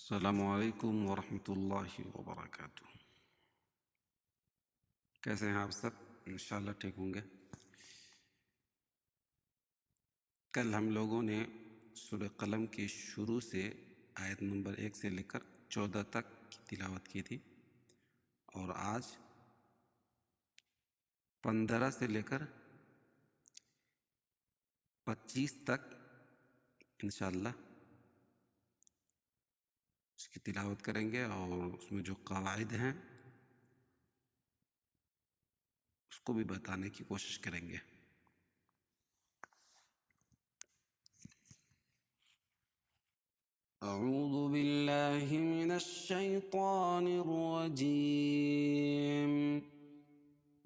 السلام علیکم ورحمۃ اللہ وبرکاتہ۔ کیسے ہیں آپ سب؟ انشاءاللہ ٹھیک ہوں گے۔ کل ہم لوگوں نے سورہ قلم کی شروع سے آیت نمبر 1 سے لے کر 14 تک کی تلاوت کی تھی، اور آج 15 سے لے کر 25 تک انشاءاللہ اس کی تلاوت کریں گے، اور اس میں جو قواعد ہیں اس کو بھی بتانے کی کوشش کریں گے۔ اعوذ باللہ من الشیطان الرجیم،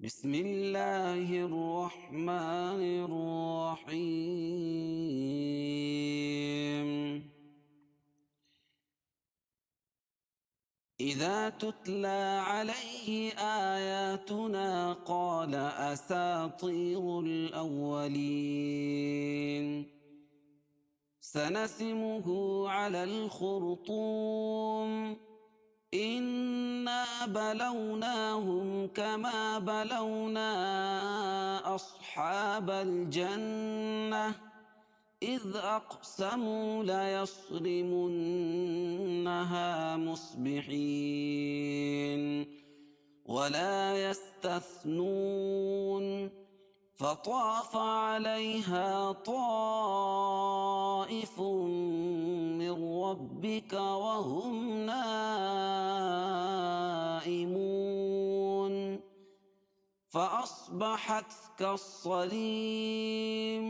بسم اللہ الرحمن الرحیم۔ اذا تتلى عليه آیاتنا قال اساطیر الاولین، سنسمه على الخرطوم، إنا بلوناهم كما بلونا أصحاب الجنة إذ أقسموا ليصرمنها مصبحين ولا يستثنون، فطاف عليها طائف من ربك وهم نائمون، فأصبحت كالصريم،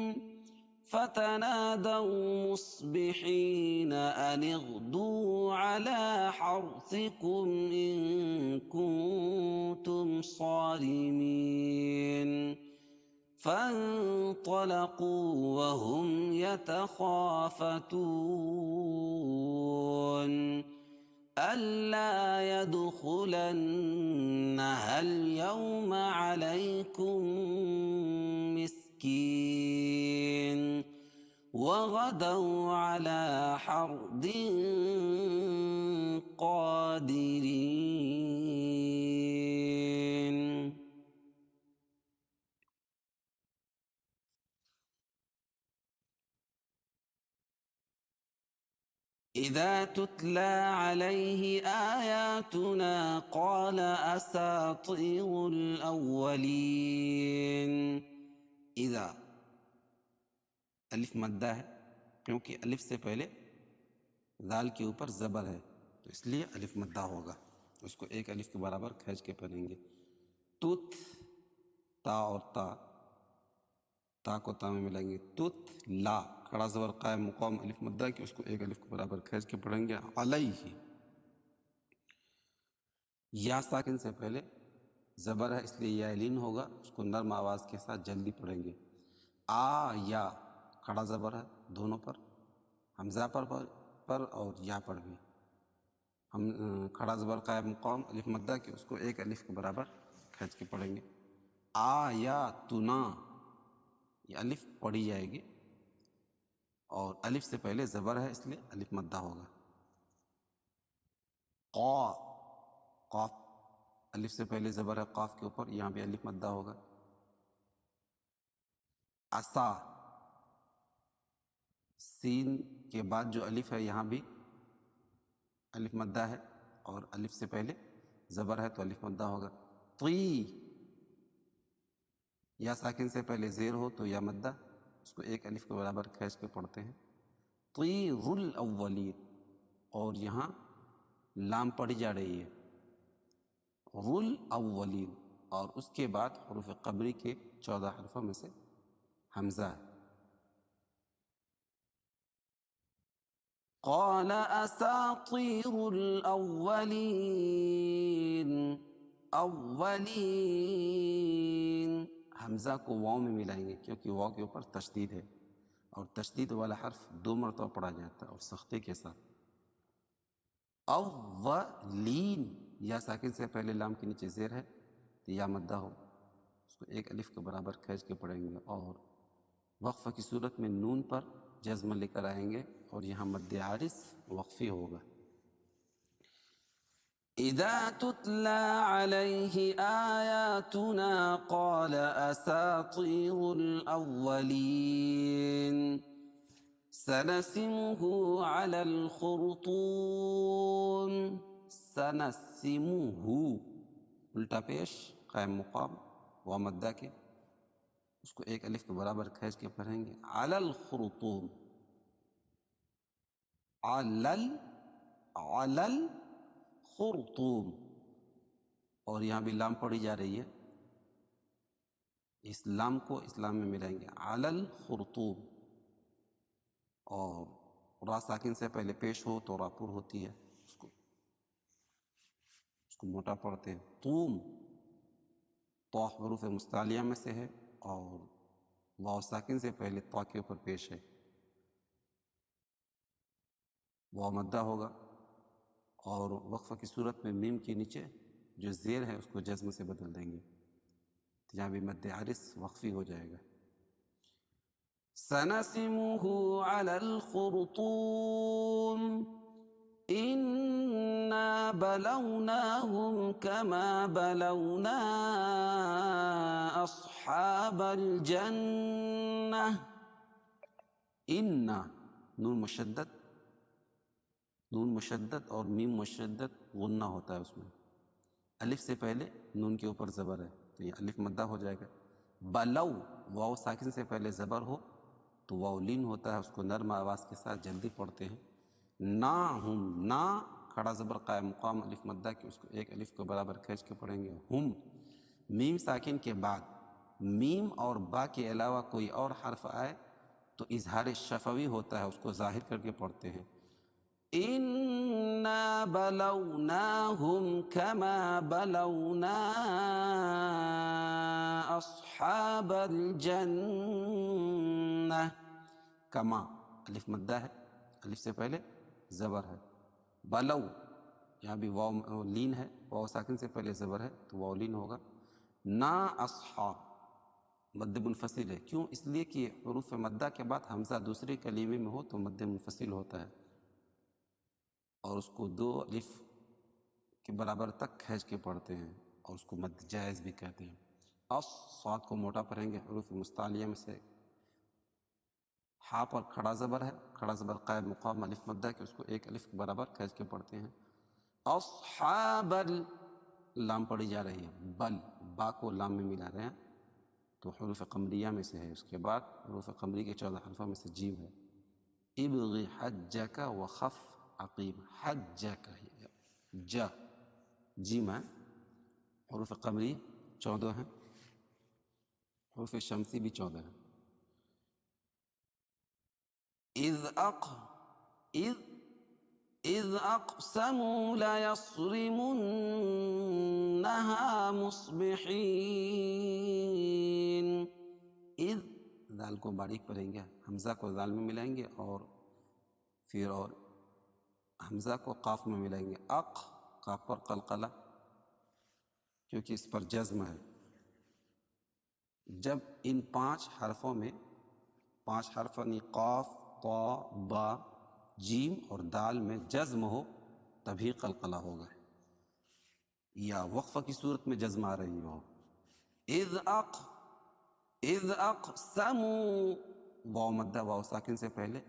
فتنادوا مصبحين أن اغدوا على حرثكم إن كنتم صارمين، فانطلقوا وهم يتخافتون ألا يدخلنها اليوم عليكم مسكين، وغدوا على حرد قادرين۔ اذا تتلى عليه آیاتنا قال اساطیر الاولین۔ اذا الف مدہ ہے، کیونکہ الف سے پہلے ذال کے اوپر زبر ہے، تو اس لیے الف مدہ ہوگا، اس کو ایک الف کے برابر کھینچ کے پڑھیں گے۔ تت، تا اور تا کو تا میں ملائیں گے، تت لا، کھڑا زبر قائم مقام الف مدہ کی، اس کو ایک الف کے برابر کھینچ کے پڑھیں گے۔ علیہ، یا ساکن سے پہلے زبر ہے، اس لیے یا لین ہوگا، اس کو نرم آواز کے ساتھ جلدی پڑھیں گے۔ آ یا، کھڑا زبر ہے دونوں پر، حمزہ پر اور یا پر بھی، ہم کھڑا زبر قائم مقام الف مدہ کی، اس کو ایک الف کے برابر کھینچ کے پڑھیں گے۔ آیاتنا، یہ الف پڑھی جائے گی، اور الف سے پہلے زبر ہے، اس لیے الف مدہ ہوگا۔ قاف، الف سے پہلے زبر ہے قاف کے اوپر، یہاں بھی الف مدہ ہوگا۔ عصا، سین کے بعد جو الف ہے یہاں بھی الف مدہ ہے، اور الف سے پہلے زبر ہے تو الف مدہ ہوگا۔ طی، یا ساکن سے پہلے زیر ہو تو یا مدہ، اس کو ایک الف کے برابر کھینچ کے پڑھتے ہیں۔ طیر الاولین، اور یہاں لام پڑھی جا رہی ہے، رل اولین، اور اس کے بعد حروف قمری کے 14 حرفوں میں سے حمزہ ہے۔ قال اساطیر الاولین، اولین، حمزہ کو واو میں ملائیں گے، کیونکہ واو کے اوپر تشدید ہے، اور تشدید والا حرف 2 مرتبہ پڑھا جاتا ہے اور سختی کے ساتھ۔ اولین، یا ساکن سے پہلے لام کے نیچے زیر ہے تو یا مدہ ہو، اس کو ایک الف کے برابر کھینچ کے پڑھیں گے، اور وقفہ کی صورت میں نون پر جزم لے کر آئیں گے، اور یہاں مد عارض وقفی ہوگا۔ اذا تتلى عليه آیاتنا قال اساطیر الاولین سنسمه على الخرطوم. سنسمه الٹا پیش قائم مقام و مدہ کے، اس کو ایک الف کے برابر کھینچ کے پڑھیں گے. علی الخرطوم، علی الخرطوم، اور یہاں بھی لام پڑھی جا رہی ہے، اس لام کو اسلام میں ملائیں گے. علی الخرطوم، اور را ساکن سے پہلے پیش ہو تو را پر ہوتی ہے، اس کو موٹا پڑھتے ہیں. طوم تو حروف مستعلیہ میں سے ہے، اور واو ساکن سے پہلے تو کے اوپر پیش ہے. واو مدہ ہوگا، اور وقفہ کی صورت میں میم کے نیچے جو زیر ہے اس کو جزم سے بدل دیں گے، یہاں بھی مد عارض وقفی ہو جائے گا. سنسمه على الخرطوم إنا بلوناهم كما بلونا أصحاب الجنة. إنا نون مشدد اور میم مشدد غنہ ہوتا ہے، اس میں الف سے پہلے نون کے اوپر زبر ہے تو یہ الف مدہ ہو جائے گا. بلو واو ساکن سے پہلے زبر ہو تو واو لین ہوتا ہے، اس کو نرم آواز کے ساتھ جلدی پڑھتے ہیں. نا ہم، نا کھڑا زبر قائم مقام الف مدہ کی، اس کو ایک الف کے برابر کھینچ کے پڑھیں گے. ہم میم ساکن کے بعد میم اور با کے علاوہ کوئی اور حرف آئے تو اظہار شفوی ہوتا ہے، اس کو ظاہر کر کے پڑھتے ہیں. اِنَّا بَلَوْنَاهُمْ كَمَا بَلَوْنَا أَصْحَابَ الْجَنَّةِ. کما الف مدہ ہے، الف سے پہلے زبر ہے. بلو یہاں بھی واو لین ہے، واو ساکن سے پہلے زبر ہے تو واو لین ہوگا. نا اصحاب مد منفصل ہے، کیوں؟ اس لیے کہ حروف مدہ کے بعد حمزہ دوسرے کلیمے میں ہو تو مد منفصل ہوتا ہے، اور اس کو دو الف کے برابر تک کھینچ کے پڑھتے ہیں، اور اس کو مد جائز بھی کہتے ہیں. صاد کو موٹا پڑھیں گے، حروف مستعلیہ میں سے ہا پر کھڑا زبر ہے، کھڑا زبر قائم مقام الف مدہ کے، اس کو ایک الف کے برابر کھینچ کے پڑھتے ہیں. اصحاب لام پڑھی جا رہی ہے، بل با کو لام میں ملا رہے ہیں تو حروف قمریہ میں سے ہے. اس کے بعد حروف قمری کے 14 حرفوں میں سے جیم ہے. ابغی حجک وخف عقیب، حجک جا جیم ہے. حروف قمری 14 ہیں، حروف شمسی بھی 14 ہیں. اذ اقسموا لیصرمنها مصبحین. اذ دال کو باریک پڑھیں گے، حمزہ کو دال میں ملائیں گے، اور پھر اور حمزہ کو قاف میں ملائیں گے. قاف پر قلقلہ کیونکہ اس پر جزم ہے. جب ان 5 حرفوں میں 5 حرف یعنی قاف، طا، با، جیم اور دال میں جزم ہو تبھی قلقلہ ہوگا، یا وقفہ کی صورت میں جزم آ رہی ہو. اذ اقسموا واو مدہ واو ساکن سے پہلے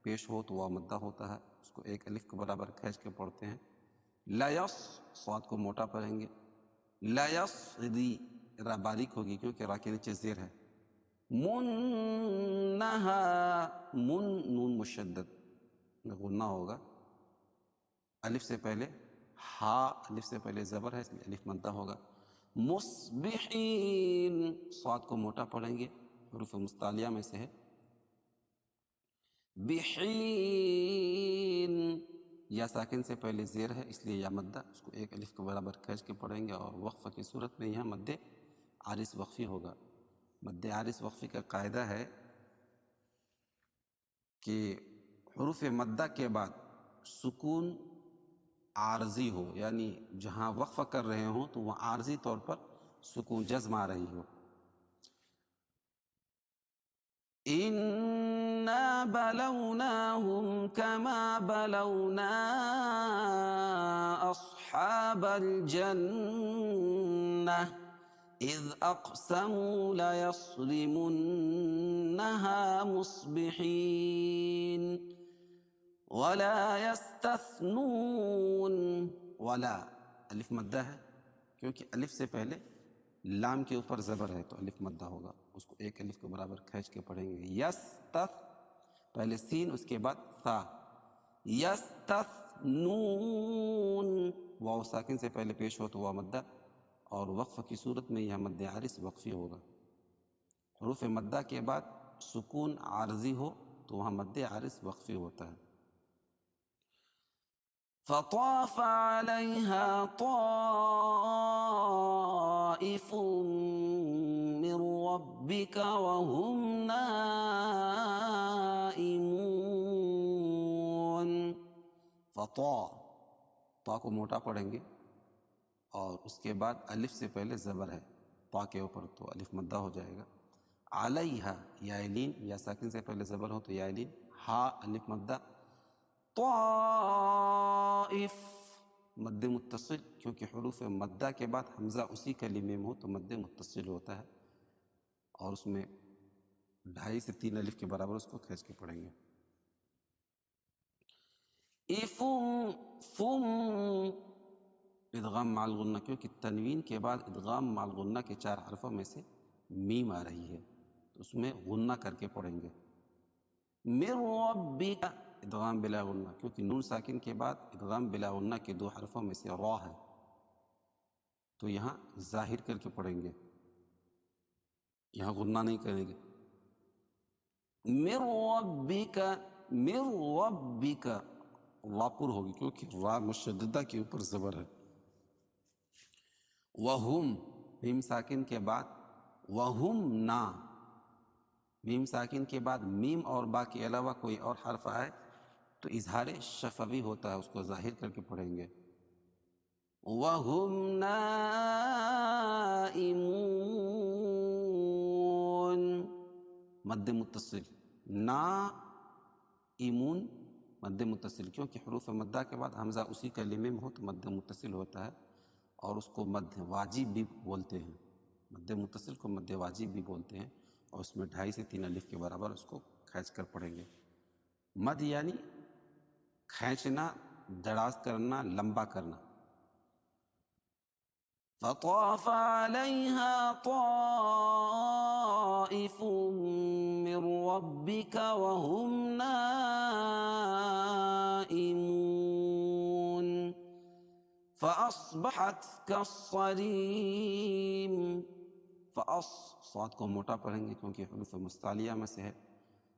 پیش ہو تو واو مدہ ہوتا ہے، اس کو ایک الف کے برابر کھینچ کے پڑھتے ہیں. صاد کو موٹا پڑھیں گے. لیصری را باریک ہوگی کیونکہ را کے نیچے زیر ہے. منہا نون مشدد میں غنہ ہوگا، الف سے پہلے ہا الف سے پہلے زبر ہے اس لیے الف مدہ ہوگا. مصبحین صاد کو موٹا پڑھیں گے، حروف مستعلیہ میں سے ہے. بحین یا ساکن سے پہلے زیر ہے اس لیے یا مدہ، اس کو ایک الف کے برابر کھینچ کے پڑھیں گے، اور وقفہ کی صورت میں یہاں مد عارض وقفی ہوگا. مد عارض وقفی کا قاعدہ ہے کہ حروف مدہ کے بعد سکون عارضی ہو، یعنی جہاں وقفہ کر رہے ہوں تو وہ عارضی طور پر سکون جزم آ رہی ہو. ان إنا بلوناهم كما بلونا أصحاب الجنة إذ أقسموا ليصرمنها مصبحين ولا يستثنون. ولا الف مدہ ہے کیونکہ الف سے پہلے لام کے اوپر زبر ہے تو الف مدہ ہوگا، اس کو ایک الف کے برابر کھینچ کے پڑھیں گے. یستث پہلے سین اس کے بعد ثا. یستثنون واو ساکن سے پہلے پیش ہو تو واو مدہ، اور وقف کی صورت میں یہ مد عارض وقفی ہوگا. حروف مدہ کے بعد سکون عارضی ہو تو وہاں مد عارض وقفی ہوتا ہے. فطاف عليها طائف من ربك وهم نائمون. طا کو موٹا پڑھیں گے اور اس کے بعد الف سے پہلے زبر ہے طا کے اوپر تو الف مدہ ہو جائے گا. علیہا یائلین، یا ساکن سے پہلے زبر ہو تو یائلین، ہا الف مدہ. طائف مد متصل، کیونکہ حروف مدہ کے بعد حمزہ اسی کلمے میں ہو تو مد متصل ہوتا ہے، اور اس میں 2.5 سے 3 الف کے برابر اس کو کھینچ کے پڑھیں گے. ثم ادغام مع الغنہ، کیونکہ تنوین کے بعد ادغام مع الغنہ کے 4 حرفوں میں سے میم آ رہی ہے تو اس میں غنہ کر کے پڑھیں گے. من ربک ادغام بلا غنہ، کیونکہ نون ساکن کے بعد ادغام بلا غنہ کے 2 حرفوں میں سے را ہے تو یہاں ظاہر کر کے پڑھیں گے، یہاں غنہ نہیں کریں گے. من ربک، من ربک را پر ہوگی کیونکہ را مشددہ کے اوپر زبر ہے. وہم میم ساکن کے بعد وہم نا، میم ساکن کے بعد میم اور با کے علاوہ کوئی اور حرف آئے تو اظہار شفوی ہوتا ہے، اس کو ظاہر کر کے پڑھیں گے. وَهُمْ نَائِمُونَ مد متصل، نائمون مد متصل، کیونکہ حروف مدہ کے بعد حمزہ اسی کلمے میں ہو تو مد متصل ہوتا ہے، اور اس کو مد واجب بھی بولتے ہیں. مد متصل کو مد واجب بھی بولتے ہیں، اور اس میں 2.5 سے 3 الف کے برابر اس کو کھینچ کر پڑھیں گے. مد یعنی کھینچنا، دراز کرنا، لمبا کرنا. فطاف عليها طائف من ربك وهم نائمون فأصبحت كالصريم. صاد کو موٹا پڑھیں گے کیونکہ حروف مستعلیہ میں سے ہے.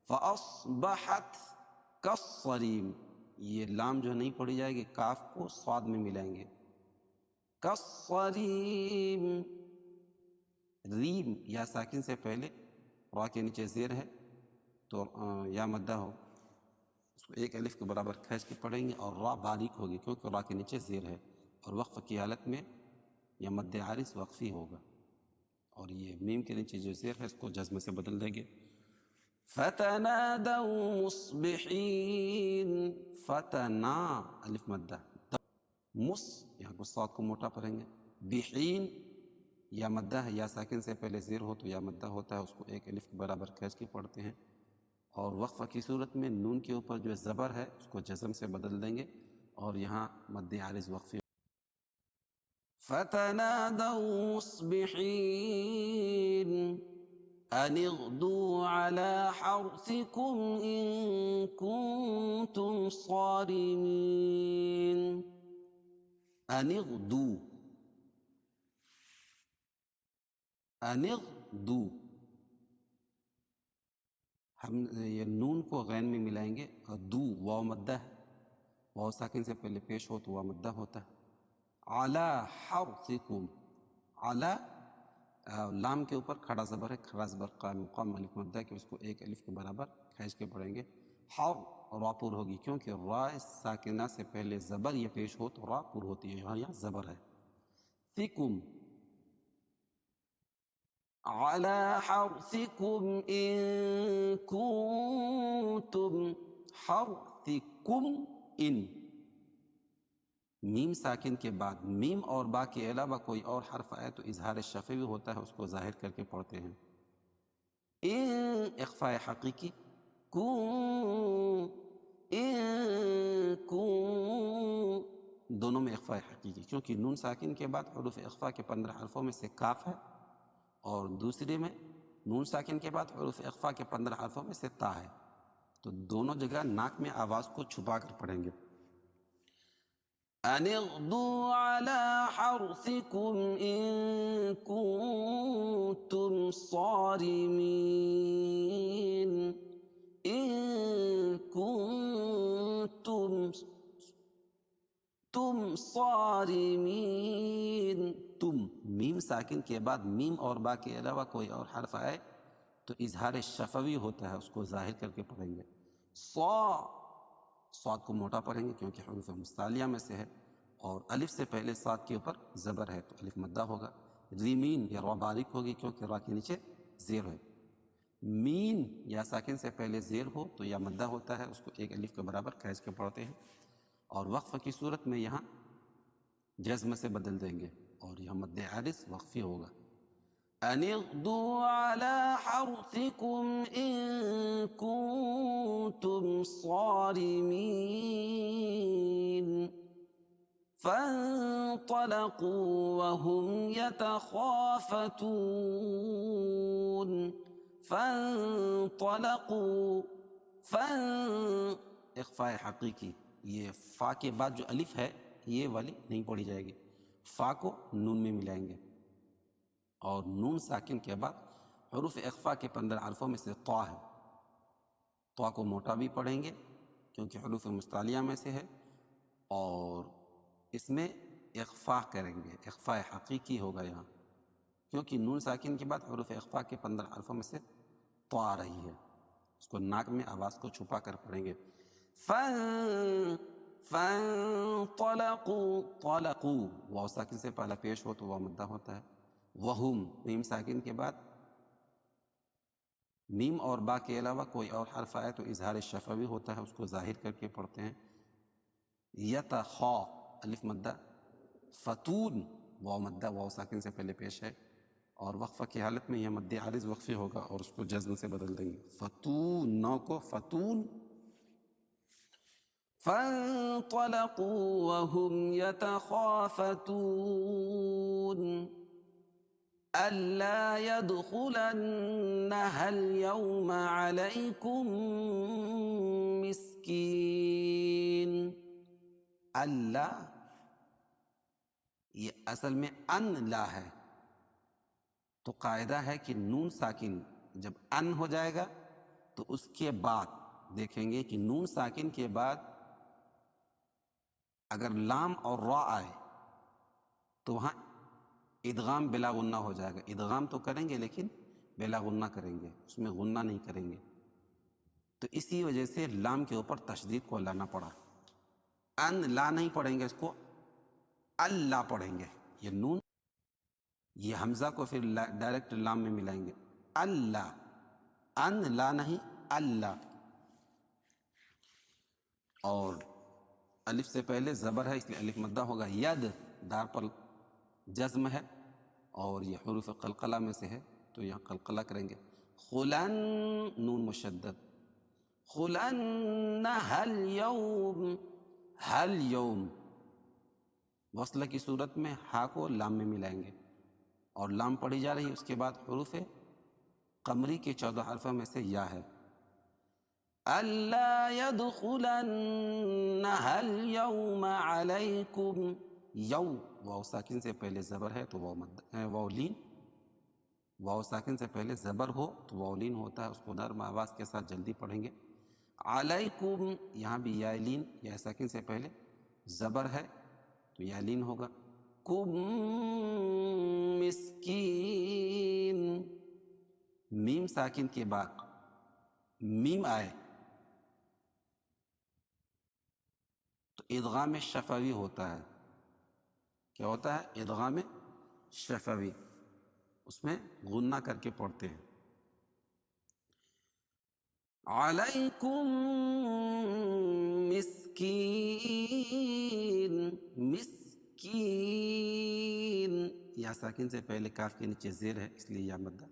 فأصبحت كالصريم، یہ لام جو نہیں پڑھی جائے گی، کاف کو صاد میں ملائیں گے. كالصريم، ریم یا ساکن سے پہلے را کے نیچے زیر ہے تو یا مدہ ہو، اس کو 1 الف کے برابر کھینچ کے پڑھیں گے، اور را باریک ہوگی کیونکہ را کے نیچے زیر ہے، اور وقف کی حالت میں یا مد عارض وقفی ہوگا، اور یہ میم کے نیچے جو زیر ہے اس کو جزم سے بدل دیں گے. فتنادوا مصبحین، فتنا الف مدہ، یہاں کو صاد کو موٹا پڑھیں گے. بحین یا مدہ ہے، یا ساکن سے پہلے زیر ہو تو یا مدہ ہوتا ہے، اس کو 1 الف کے برابر کھینچ کے پڑھتے ہیں، اور وقفہ کی صورت میں نون کے اوپر جو زبر ہے اس کو جزم سے بدل دیں گے، اور یہاں مد عارض وقفی. فتنادوا مصبحین ان اغدوا على حرثكم ان كنتم صارمین. ان اغدوا، ان اغدوا، ہم یہ نون کو غین میں ملائیں گے، اور دو واو مدہ ہے، واو ساکن سے پہلے پیش ہو تو واو مدہ ہوتا ہے. علی حرثکم، علی لام کے اوپر کھڑا زبر ہے، کھڑا زبر قائم مقام الف مدہ کہ اس کو 1 الف کے برابر کھینچ کے پڑھیں گے. حر را پر ہوگی کیونکہ را ساکنہ سے پہلے زبر یہ پیش ہو تو را پر ہوتی ہے، یہاں زبر ہے. ثکم على حرثكم إن كنتم حرثكم ان میم ساکن کے بعد میم اور با کے علاوہ کوئی اور حرف آئے تو اظہار شفوی ہوتا ہے، اس کو ظاہر کر کے پڑھتے ہیں. ان اخفاء حقیقی، کون ان کون دونوں میں اخفاء حقیقی، کیونکہ نون ساکن کے بعد حروف اخفاء کے 15 حرفوں میں سے کاف ہے، اور دوسرے میں نون ساکن کے بعد حروف اخفاء کے 15 حرفوں میں سے تا ہے، تو دونوں جگہ ناک میں آواز کو چھپا کر پڑھیں گے. ان اغدوا على حرثكم ان كنتم صارمين ان كنتم صارمين. تم میم ساکن کے بعد میم اور با کے علاوہ کوئی اور حرف آئے تو اظہار شفوی ہوتا ہے، اس کو ظاہر کر کے پڑھیں گے. صاد کو موٹا پڑھیں گے کیونکہ حروف مستعلیہ میں سے ہے، اور الف سے پہلے صاد کے اوپر زبر ہے تو الف مدہ ہوگا. ریمین یا را باریک ہوگی کیونکہ را کے نیچے زیر ہے. مین یا ساکن سے پہلے زیر ہو تو یا مدہ ہوتا ہے، اس کو ایک الف کے برابر کھینچ کے پڑھتے ہیں، اور وقف کی صورت میں یہاں جزم سے بدل دیں گے اور یہاں مد عارض وقفی ہوگا. ان اغدوا على حرثكم ان كنتم صارمين فانطلقوا وهم يتخافتون. فانطلقوا اخفاء حقیقی، یہ فا کے بعد جو الف ہے یہ والی نہیں پڑھی جائے گی، فا کو نون میں ملائیں گے، اور نون ساکن کے بعد حروف اخفاء کے 15 حرفوں میں سے طا ہے، طا کو موٹا بھی پڑھیں گے کیونکہ حروف مستعلیہ میں سے ہے، اور اس میں اخفاء کریں گے، اخفاء حقیقی ہوگا یہاں کیونکہ نون ساکن کے بعد حروف اخفاء کے 15 حرفوں میں سے طا آ رہی ہے، اس کو ناک میں آواز کو چھپا کر پڑھیں گے. فانطلقوا طلقوا واو ساکن سے پہلا پیش ہو تو واو مدہ ہوتا ہے. وہم میم ساکن کے بعد میم اور با کے علاوہ کوئی اور حرف آئے تو اظہار شفوی ہوتا ہے، اس کو ظاہر کر کے پڑھتے ہیں. یتخا الف مدہ، فتون واو مدہ واو ساکن سے پہلے پیش ہے، اور وقفہ کی حالت میں یہ مد عارض وقفی ہوگا اور اس کو جزم سے بدل دیں گے. فتون نو کو فتون. فانطلقوا وهم يتخافتون ألا يدخلنها اليوم عليكم مسكين. اللہ یہ اصل میں ان لا ہے، تو قاعدہ ہے کہ نون ساکن جب ان ہو جائے گا تو اس کے بعد دیکھیں گے کہ نون ساکن کے بعد اگر لام اور را آئے تو وہاں ادغام بلا غنہ ہو جائے گا. ادغام تو کریں گے لیکن بلا غنہ کریں گے، اس میں غنہ نہیں کریں گے، تو اسی وجہ سے لام کے اوپر تشدید کو لانا پڑا. ان لا نہیں پڑھیں گے، اس کو اللہ پڑھیں گے. یہ نون یہ حمزہ کو پھر ڈائریکٹ لام میں ملائیں گے. اللہ ان لا نہیں اللہ، اور الف سے پہلے زبر ہے اس لیے الف مدہ ہوگا. ید دار پر جزم ہے اور یہ حروف قلقلہ میں سے ہے تو یہاں قلقلہ کریں گے. خلن نون مشدد، خلن ہل یوم، ہل یوم وصلہ کی صورت میں ہا کو لام میں ملائیں گے اور لام پڑھی جا رہی ہے، اس کے بعد حروف قمری کے 14 حرفوں میں سے یا ہے. أَلَّا يَدْخُلَنَّهَا الْيَوْمَ عَلَيْكُمْ. یو واو ساکن سے پہلے زبر ہے تو واو لین، واو ساکن سے پہلے زبر ہو تو واو لین ہوتا ہے، اس کو نرم آواز کے ساتھ جلدی پڑھیں گے. علیکم یہاں بھی یا لین، یا ساکن سے پہلے زبر ہے تو یا لین ہوگا. کم مسکین میم ساکن کے بعد میم آئے تو ادغام شفوی ہوتا ہے. کیا ہوتا ہے؟ ادغام شفوی. اس میں غنہ کر کے پڑھتے ہیں. علیکم مسکین، مسکین، یا ساکن سے پہلے کاف کے نیچے زیر ہے اس لیے یا مدہ.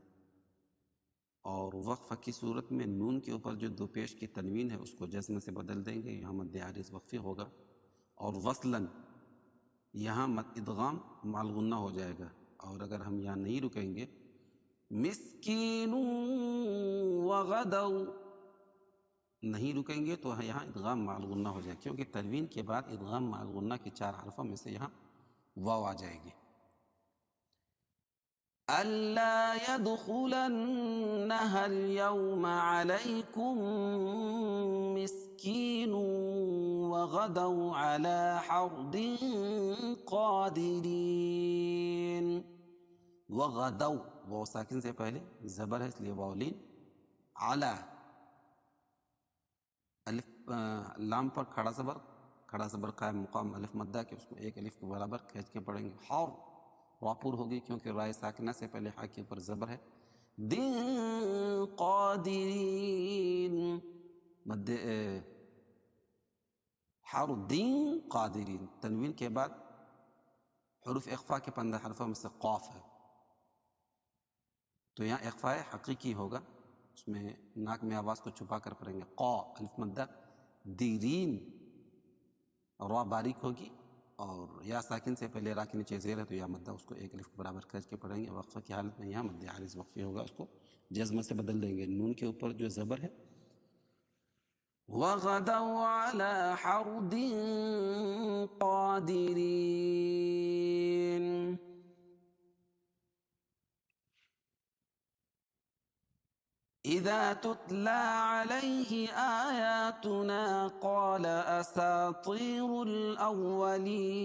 اور وقفہ کی صورت میں نون کے اوپر جو دو پیش کی تنوین ہے اس کو جزم سے بدل دیں گے، یہاں مد عارض وقفی ہوگا. اور وصلاً یہاں مد ادغام مع الغنہ ہو جائے گا. اور اگر ہم یہاں نہیں رکیں گے مسکین وغدوا نہیں رکیں گے تو یہاں ادغام مع الغنہ ہو جائے گا، کیونکہ تنوین کے بعد ادغام مع الغنہ کے 4 حرفوں میں سے یہاں واو آ جائے گی. أَلَّا يَدْخُلَنَّهَا الْيَوْمَ عَلَيْكُمْ مِسْكِينٌ وَغَدَوْا عَلَى حَرْدٍ قَادِرِينَ. وغدوا وہ ساکن سے پہلے زبر ہے اس لیے واولین. علی الف لام پر کھڑا زبر قائم مقام الف مدہ کے اس کو ایک الف کے برابر کھینچ کے پڑھیں گے. حور واپور ہوگی کیونکہ رائے ساکنہ سے پہلے ہا کے اوپر زبر ہے. دین قادرین مد حردین قادرین. تنوین کے بعد حروف اخفا کے 15 حرفوں میں سے قاف ہے تو یہاں اخفاء حقیقی ہوگا، اس میں ناک میں آواز کو چھپا کر پڑھیں گے. قا الف مدہ دیرین را باریک ہوگی اور یا ساکن سے پہلے را کے نیچے زیر ہے تو یا مدہ اس کو ایک الف کے برابر کھینچ کے پڑھیں گے. وقفہ کی حالت میں یہاں مد عارض وقفی ہوگا، اس کو جزم سے بدل دیں گے. نون کے اوپر جو زبر ہے وغدوا علی حرد قادرین. إذا تتلى عليه آياتنا قال أساطير الأولين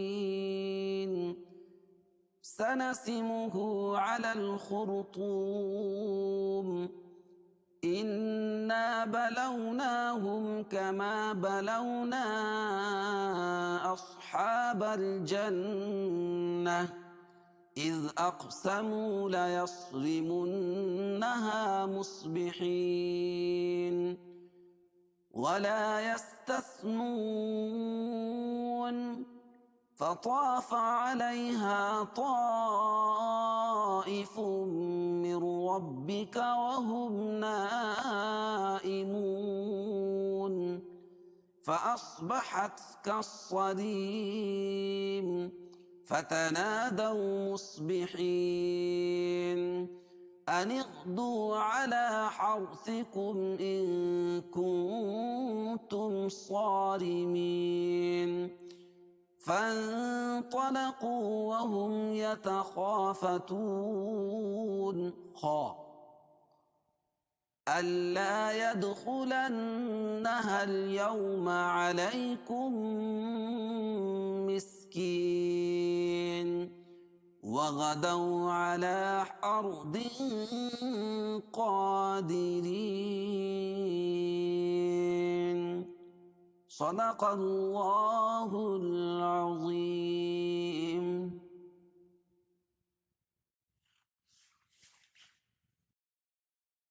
سنسمه على الخرطوم إنا بلوناهم كما بلونا أصحاب الجنة إذ أقسموا ليصرمنها مصبحين ولا يستثنون فطاف عليها طائف من ربك وهم نائمون فأصبحت كالصريم فتنادوا مصبحين أن اغدوا على حرثكم إن كنتم صارمين فانطلقوا وهم يتخافتون ألا يدخلنها اليوم عليكم مسكين وغدوا على حرد قادرين. صدق الله العظيم.